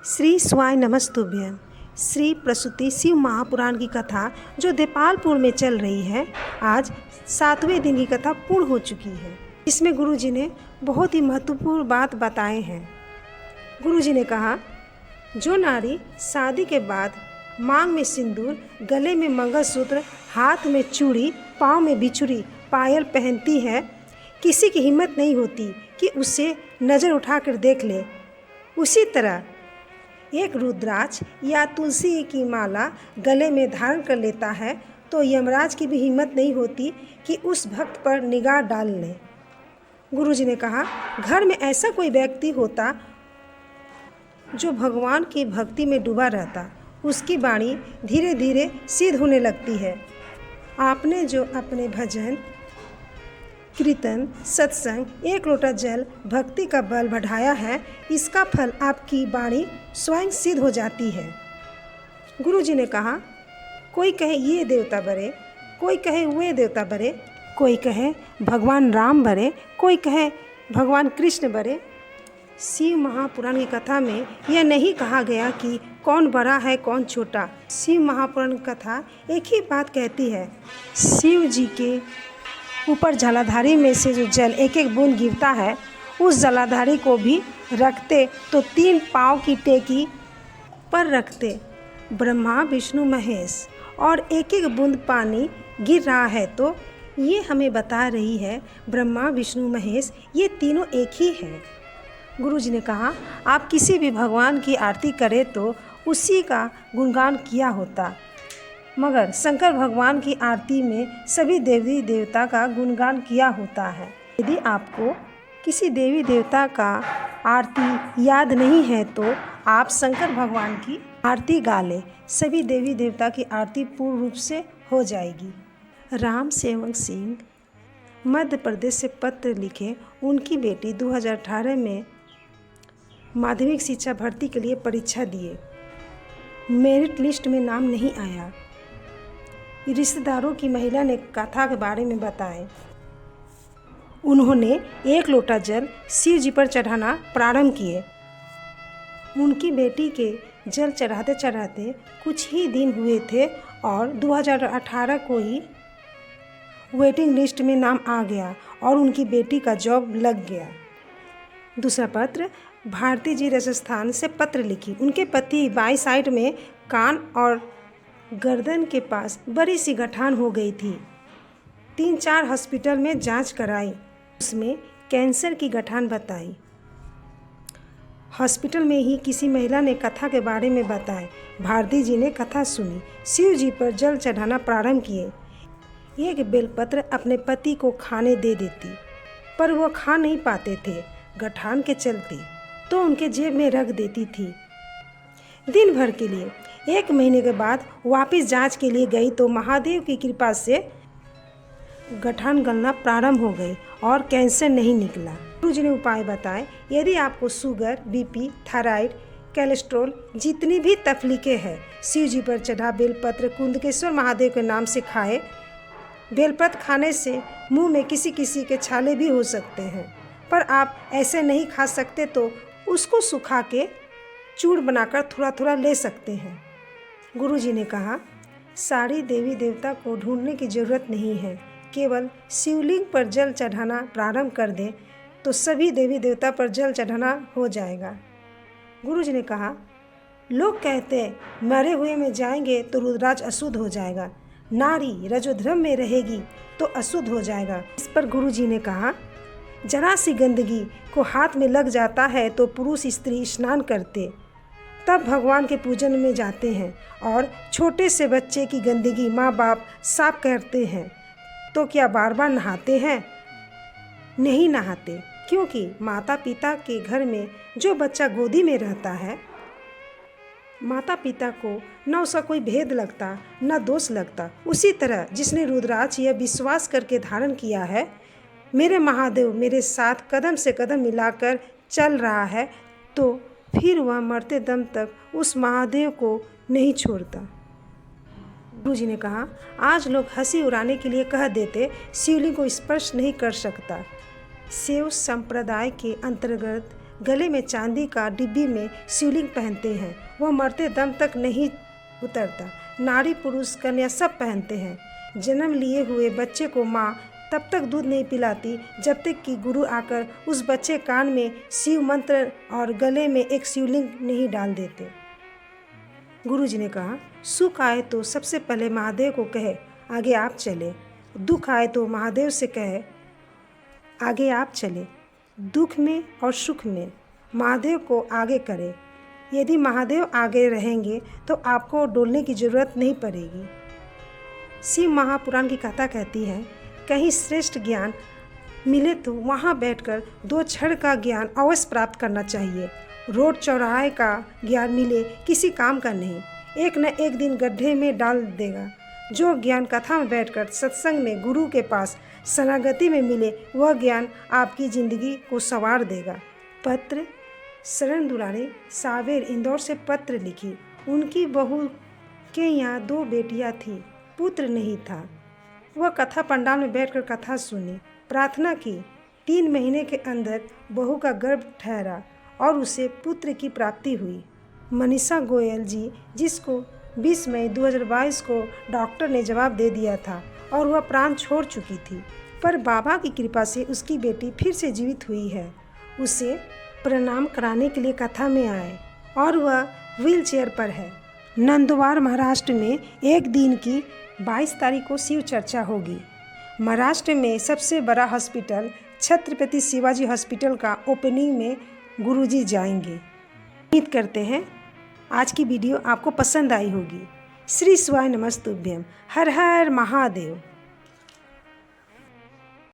श्री स्वाय नमस्तुभ्यं। श्री प्रसूति शिव महापुराण की कथा जो देपालपुर में चल रही है, आज 7वें दिन की कथा पूर्ण हो चुकी है। इसमें गुरुजी ने बहुत ही महत्वपूर्ण बात बताए हैं। गुरुजी ने कहा, जो नारी शादी के बाद मांग में सिंदूर, गले में मंगलसूत्र, हाथ में चूड़ी, पाँव में बिछुड़ी, पायल पहनती है, किसी की हिम्मत नहीं होती कि उसे नज़र उठाकर देख ले। उसी तरह एक रुद्राक्ष या तुलसी की माला गले में धारण कर लेता है तो यमराज की भी हिम्मत नहीं होती कि उस भक्त पर निगाह डाल ले। गुरुजी ने कहा, घर में ऐसा कोई व्यक्ति होता जो भगवान की भक्ति में डूबा रहता, उसकी वाणी धीरे धीरे सिद्ध होने लगती है। आपने जो अपने भजन, कीर्तन, सत्संग, एक लोटा जल, भक्ति का बल बढ़ाया है, इसका फल आपकी वाणी स्वयं सिद्ध हो जाती है। गुरुजी ने कहा, कोई कहे ये देवता बड़े, कोई कहे वे देवता बड़े, कोई कहे भगवान राम बड़े, कोई कहे भगवान कृष्ण बड़े। शिव महापुराण की कथा में यह नहीं कहा गया कि कौन बड़ा है कौन छोटा। शिव महापुराण की कथा एक ही बात कहती है, शिव जी के ऊपर जलाधारी में से जो जल एक एक बूंद गिरता है, उस जलाधारी को भी रखते तो 3 पाँव की टेकी पर रखते ब्रह्मा विष्णु महेश, और एक एक बूंद पानी गिर रहा है तो ये हमें बता रही है ब्रह्मा विष्णु महेश ये तीनों एक ही हैं। गुरुजी ने कहा, आप किसी भी भगवान की आरती करें तो उसी का गुणगान किया होता, मगर शंकर भगवान की आरती में सभी देवी देवता का गुणगान किया होता है। यदि आपको किसी देवी देवता का आरती याद नहीं है तो आप शंकर भगवान की आरती गा लें, सभी देवी देवता की आरती पूर्ण रूप से हो जाएगी। राम सेवक सिंह मध्य प्रदेश से पत्र लिखे, उनकी बेटी 2018 में माध्यमिक शिक्षा भर्ती के लिए परीक्षा दिए, मेरिट लिस्ट में नाम नहीं आया। रिश्तेदारों की महिला ने कथा के बारे में बताएं। उन्होंने एक लोटा जल शिव जी पर चढ़ाना प्रारंभ किए। उनकी बेटी के जल चढ़ाते चढ़ाते कुछ ही दिन हुए थे और 2018 को ही वेटिंग लिस्ट में नाम आ गया और उनकी बेटी का जॉब लग गया। दूसरा पत्र, भारती जी राजस्थान से पत्र लिखी। उनके पति बाई साइड में कान और गर्दन के पास बड़ी सी गठान हो गई थी। 3-4 हॉस्पिटल में जांच कराई, उसमें कैंसर की गठान बताई। हॉस्पिटल में ही किसी महिला ने कथा के बारे में बताया। भारती जी ने कथा सुनी, शिव जी पर जल चढ़ाना प्रारंभ किए। एक बेलपत्र अपने पति को खाने दे देती, पर वह खा नहीं पाते थे गठान के चलते, तो उनके जेब में रख देती थी दिन भर के लिए। 1 महीने के बाद वापस जांच के लिए गई तो महादेव की कृपा से गठान गलना प्रारंभ हो गई और कैंसर नहीं निकला। गुरुजी ने उपाय बताए। यदि आपको शुगर, बीपी, थायराइड, कोलेस्ट्रॉल जितनी भी तकलीफें हैं, शिव जी पर चढ़ा बेलपत्र कुंदकेश्वर महादेव के नाम से खाए। बेलपत्र खाने से मुंह में किसी किसी के छाले भी हो सकते हैं, पर आप ऐसे नहीं खा सकते तो उसको सुखा के चूड़ बनाकर थोड़ा थोड़ा ले सकते हैं। गुरुजी ने कहा, सारी देवी देवता को ढूंढने की ज़रूरत नहीं है, केवल शिवलिंग पर जल चढ़ाना प्रारंभ कर दें तो सभी देवी देवता पर जल चढ़ाना हो जाएगा। गुरुजी ने कहा, लोग कहते हैं मरे हुए में जाएंगे तो रुद्राक्ष अशुद्ध हो जाएगा, नारी रजोधर्म में रहेगी तो अशुद्ध हो जाएगा। इस पर गुरुजी ने कहा, जरा सी गंदगी को हाथ में लग जाता है तो पुरुष स्त्री स्नान करते तब भगवान के पूजन में जाते हैं, और छोटे से बच्चे की गंदगी माँ बाप साफ करते हैं तो क्या बार बार नहाते हैं? नहीं नहाते, क्योंकि माता पिता के घर में जो बच्चा गोदी में रहता है, माता पिता को न उसका कोई भेद लगता न दोष लगता। उसी तरह जिसने रुद्राक्ष यह विश्वास करके धारण किया है, मेरे महादेव मेरे साथ कदम से कदम मिलाकर चल रहा है, तो फिर वह मरते दम तक उस महादेव को नहीं छोड़ता। गुरुजी ने कहा, आज लोग हंसी उड़ाने के लिए कह देते शिवलिंग को स्पर्श नहीं कर सकता। शैव संप्रदाय के अंतर्गत गले में चांदी का डिब्बी में शिवलिंग पहनते हैं। वह मरते दम तक नहीं उतरता। नारी पुरुष कन्या सब पहनते हैं। जन्म लिए हुए बच्चे को माँ तब तक दूध नहीं पिलाती जब तक कि गुरु आकर उस बच्चे कान में शिव मंत्र और गले में एक शिवलिंग नहीं डाल देते। गुरु जी ने कहा, सुख आए तो सबसे पहले महादेव को कहे आगे आप चले, दुख आए तो महादेव से कहे आगे आप चले। दुख में और सुख में महादेव को आगे करें। यदि महादेव आगे रहेंगे तो आपको डोलने की ज़रूरत नहीं पड़ेगी। शिव महापुराण की कथा कहती है, कहीं श्रेष्ठ ज्ञान मिले तो वहाँ बैठकर 2 क्षण का ज्ञान अवश्य प्राप्त करना चाहिए। रोड चौराहे का ज्ञान मिले किसी काम का नहीं, एक न एक दिन गड्ढे में डाल देगा। जो ज्ञान कथा में बैठकर सत्संग में गुरु के पास शरणागति में मिले, वह ज्ञान आपकी ज़िंदगी को संवार देगा। पत्र शरण दुलारे सावेर इंदौर से पत्र लिखी। उनकी बहू के यहाँ 2 बेटियाँ थीं, पुत्र नहीं था। वह कथा पंडाल में बैठकर कथा सुनी, प्रार्थना की। 3 महीने के अंदर बहू का गर्भ ठहरा और उसे पुत्र की प्राप्ति हुई। मनीषा गोयल जी, जिसको 20 मई 2022 को डॉक्टर ने जवाब दे दिया था और वह प्राण छोड़ चुकी थी, पर बाबा की कृपा से उसकी बेटी फिर से जीवित हुई है। उसे प्रणाम कराने के लिए कथा में आए और वह व्हील चेयर पर है। नंदवार महाराष्ट्र में एक दिन की 22 तारीख को शिव चर्चा होगी। महाराष्ट्र में सबसे बड़ा हॉस्पिटल छत्रपति शिवाजी हॉस्पिटल का ओपनिंग में गुरुजी जाएंगे। उम्मीद करते हैं आज की वीडियो आपको पसंद आई होगी। श्री शिवाय नमस्तुभ्यम। हर हर महादेव।